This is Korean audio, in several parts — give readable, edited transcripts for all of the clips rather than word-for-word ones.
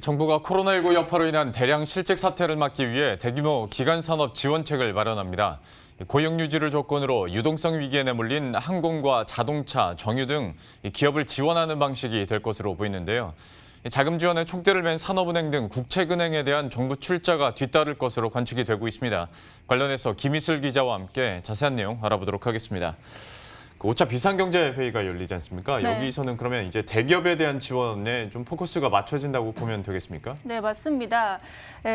정부가 코로나19 여파로 인한 대량 실직 사태를 막기 위해 대규모 기간산업 지원책을 마련합니다. 고용 유지를 조건으로 유동성 위기에 내몰린 항공과 자동차, 정유 등 기업을 지원하는 방식이 될 것으로 보이는데요. 자금 지원에 촉대를 맨 산업은행 등 국책은행에 대한 정부 출자가 뒤따를 것으로 관측이 되고 있습니다. 관련해서 김희슬 기자와 함께 자세한 내용 알아보도록 하겠습니다. 5차 비상경제회의가 열리지 않습니까? 네. 여기서는 그러면 이제 대기업에 대한 지원에 좀 포커스가 맞춰진다고 보면 되겠습니까? 네, 맞습니다.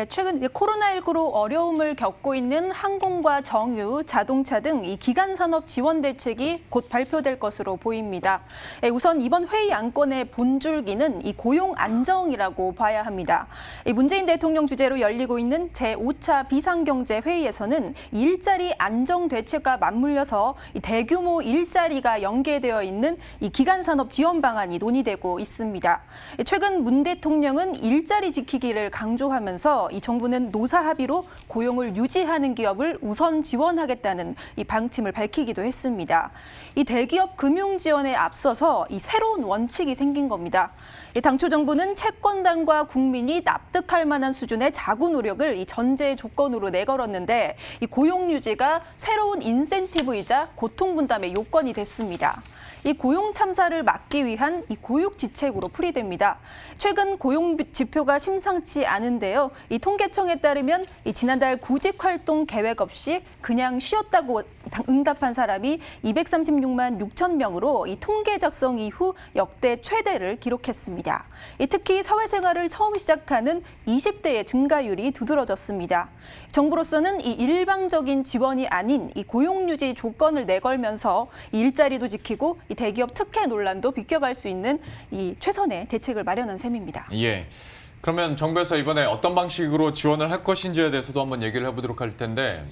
최근 코로나19로 어려움을 겪고 있는 항공과 정유, 자동차 등 이 기간 산업 지원 대책이 곧 발표될 것으로 보입니다. 우선 이번 회의 안건의 본줄기는 이 고용 안정이라고 봐야 합니다. 문재인 대통령 주재로 열리고 있는 제5차 비상경제회의에서는 일자리 안정 대책과 맞물려서 이 대규모 일자리가 연계되어 있는 이 기간 산업 지원 방안이 논의되고 있습니다. 최근 문 대통령은 일자리 지키기를 강조하면서 이 정부는 노사 합의로 고용을 유지하는 기업을 우선 지원하겠다는 이 방침을 밝히기도 했습니다. 이 대기업 금융 지원에 앞서서 이 새로운 원칙이 생긴 겁니다. 당초 정부는 채권단과 국민이 납득할 만한 수준의 자구 노력을 이 전제 조건으로 내걸었는데 이 고용 유지가 새로운 인센티브이자 고통 분담의 요건이 됐습니다. 이 고용 참사를 막기 위한 이 고육지책으로 풀이됩니다. 최근 고용 지표가 심상치 않은데요. 이 통계청에 따르면 이 지난달 구직 활동 계획 없이 그냥 쉬었다고 응답한 사람이 236만 6천 명으로 이 통계 작성 이후 역대 최대를 기록했습니다. 특히 사회생활을 처음 시작하는 20대의 증가율이 두드러졌습니다. 정부로서는 이 일방적인 지원이 아닌 이 고용 유지 조건을 내걸면서 일자리도 지키고 이 대기업 특혜 논란도 비껴갈 수 있는 이 최선의 대책을 마련한 셈입니다. 예. 그러면 정부에서 이번에 어떤 방식으로 지원을 할 것인지에 대해서도 한번 얘기를 해보도록 할 텐데,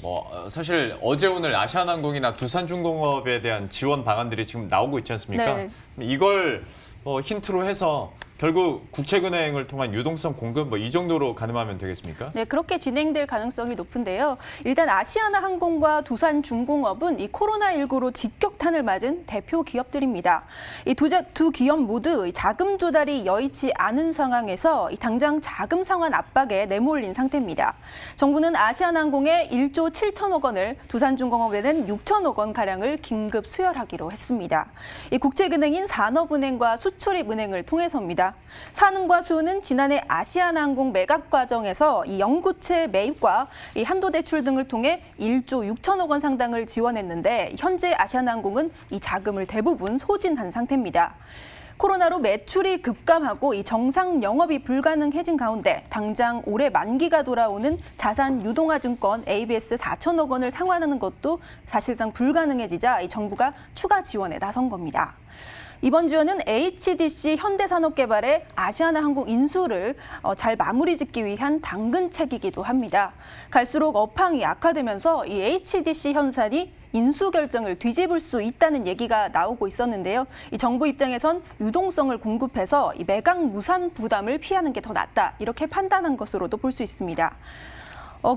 사실 어제 오늘 아시아나항공이나 두산중공업에 대한 지원 방안들이 지금 나오고 있지 않습니까? 네. 이걸 힌트로 해서 결국 국책은행을 통한 유동성 공급 이 정도로 가늠하면 되겠습니까? 네, 그렇게 진행될 가능성이 높은데요. 일단 아시아나항공과 두산중공업은 이 코로나19로 직격탄을 맞은 대표 기업들입니다. 이 두 기업 모두 자금 조달이 여의치 않은 상황에서 당장 자금 상환 압박에 내몰린 상태입니다. 정부는 아시아나항공에 1조 7천억 원을, 두산중공업에는 6천억 원 가량을 긴급 수혈하기로 했습니다. 이 국책은행인 산업은행과 수출입은행을 통해서입니다. 산은과 수은은 지난해 아시아나항공 매각 과정에서 이 연구체 매입과 이 한도대출 등을 통해 1조 6천억 원 상당을 지원했는데 현재 아시아나항공은 이 자금을 대부분 소진한 상태입니다. 코로나로 매출이 급감하고 이 정상 영업이 불가능해진 가운데 당장 올해 만기가 돌아오는 자산 유동화증권 ABS 4천억 원을 상환하는 것도 사실상 불가능해지자 이 정부가 추가 지원에 나선 겁니다. 이번 지원은 HDC 현대산업개발의 아시아나항공 인수를 잘 마무리 짓기 위한 당근책이기도 합니다. 갈수록 업황이 악화되면서 이 HDC 현산이 인수 결정을 뒤집을 수 있다는 얘기가 나오고 있었는데요. 이 정부 입장에선 유동성을 공급해서 이 매각 무산 부담을 피하는 게 더 낫다, 이렇게 판단한 것으로도 볼 수 있습니다.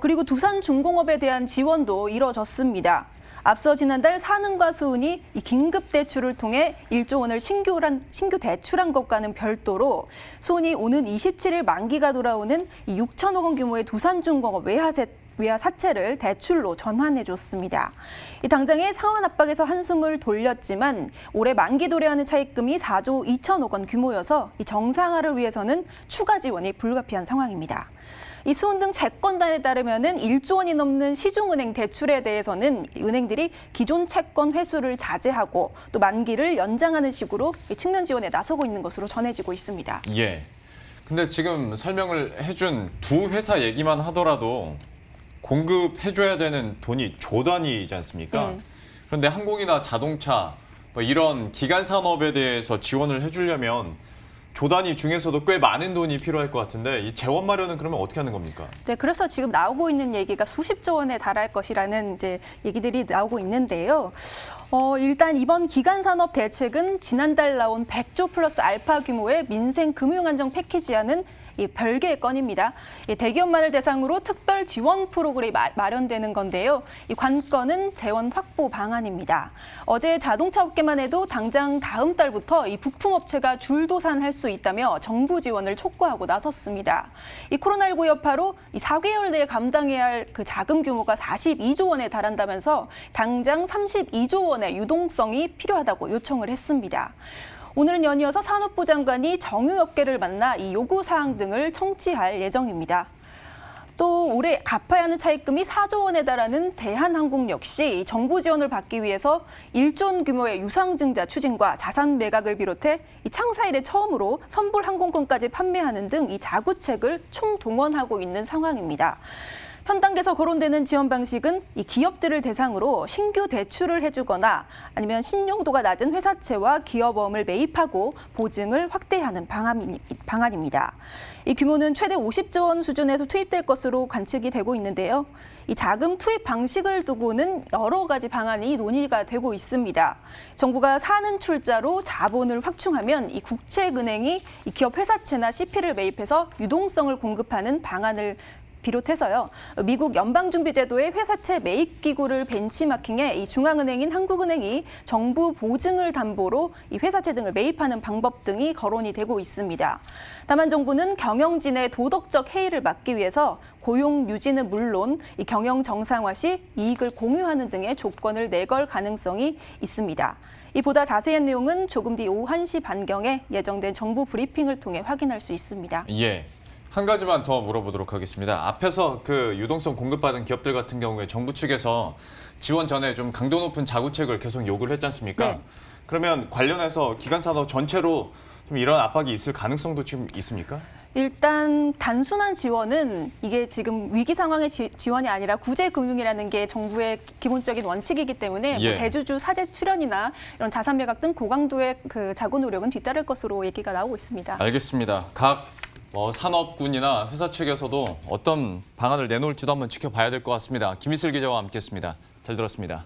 그리고 두산중공업에 대한 지원도 이뤄졌습니다. 앞서 지난달 산은과 수은이 이 긴급 대출을 통해 1조 원을 신규 대출한 것과는 별도로 수은이 오는 27일 만기가 돌아오는 이 6천억 원 규모의 두산중공업 외화 사채를 대출로 전환해줬습니다. 이 당장의 상환 압박에서 한숨을 돌렸지만 올해 만기 도래하는 차입금이 4조 2천억 원 규모여서 이 정상화를 위해서는 추가 지원이 불가피한 상황입니다. 이 수은 등 채권단에 따르면은 1조 원이 넘는 시중은행 대출에 대해서는 은행들이 기존 채권 회수를 자제하고 또 만기를 연장하는 식으로 측면 지원에 나서고 있는 것으로 전해지고 있습니다. 예. 근데 지금 설명을 해준 두 회사 얘기만 하더라도 공급해줘야 되는 돈이 조 단위이지 않습니까? 그런데 항공이나 자동차 이런 기간 산업에 대해서 지원을 해주려면 조 단위 중에서도 꽤 많은 돈이 필요할 것 같은데 이 재원 마련은 그러면 어떻게 하는 겁니까? 네, 그래서 지금 나오고 있는 얘기가 수십조 원에 달할 것이라는 얘기들이 나오고 있는데요. 일단 이번 기간 산업 대책은 지난달 나온 100조 플러스 알파 규모의 민생 금융 안정 패키지와는 이 별개의 건입니다. 이 대기업만을 대상으로 특별 지원 프로그램이 마련되는 건데요. 이 관건은 재원 확보 방안입니다. 어제 자동차 업계만 해도 당장 다음 달부터 이 부품업체가 줄도산할 수 있다며 정부 지원을 촉구하고 나섰습니다. 이 코로나19 여파로 이 4개월 내에 감당해야 할 그 자금 규모가 42조 원에 달한다면서 당장 32조 원의 유동성이 필요하다고 요청을 했습니다. 오늘은 연이어서 산업부 장관이 정유업계를 만나 이 요구사항 등을 청취할 예정입니다. 또 올해 갚아야 하는 차입금이 4조 원에 달하는 대한항공 역시 정부 지원을 받기 위해서 1조 원 규모의 유상증자 추진과 자산 매각을 비롯해 이 창사 이래 처음으로 선불 항공권까지 판매하는 등 이 자구책을 총동원하고 있는 상황입니다. 현 단계에서 거론되는 지원 방식은 이 기업들을 대상으로 신규 대출을 해주거나 아니면 신용도가 낮은 회사채와 기업어음을 매입하고 보증을 확대하는 방안입니다. 이 규모는 최대 50조 원 수준에서 투입될 것으로 관측이 되고 있는데요. 이 자금 투입 방식을 두고는 여러 가지 방안이 논의가 되고 있습니다. 정부가 사는 출자로 자본을 확충하면 이 국책은행이 이 기업 회사채나 CP를 매입해서 유동성을 공급하는 방안을 비롯해서요. 미국 연방준비제도의 회사채 매입 기구를 벤치마킹해 이 중앙은행인 한국은행이 정부 보증을 담보로 이 회사채 등을 매입하는 방법 등이 거론이 되고 있습니다. 다만 정부는 경영진의 도덕적 해이를 막기 위해서 고용 유지는 물론 이 경영 정상화 시 이익을 공유하는 등의 조건을 내걸 가능성이 있습니다. 이 보다 자세한 내용은 조금 뒤 오후 1시 반경에 예정된 정부 브리핑을 통해 확인할 수 있습니다. 예. 한 가지만 더 물어보도록 하겠습니다. 앞에서 그 유동성 공급받은 기업들 같은 경우에 정부 측에서 지원 전에 좀 강도 높은 자구책을 계속 요구를 했지 않습니까? 네. 그러면 관련해서 기관산업 전체로 좀 이런 압박이 있을 가능성도 지금 있습니까? 일단 단순한 지원은 이게 지금 위기 상황의 지원이 아니라 구제금융이라는 게 정부의 기본적인 원칙이기 때문에 예. 뭐 대주주 사재 출연이나 이런 자산 매각 등 고강도의 그 자구 노력은 뒤따를 것으로 얘기가 나오고 있습니다. 알겠습니다. 각 산업군이나 회사 측에서도 어떤 방안을 내놓을지도 한번 지켜봐야 될 것 같습니다. 김희슬 기자와 함께했습니다. 잘 들었습니다.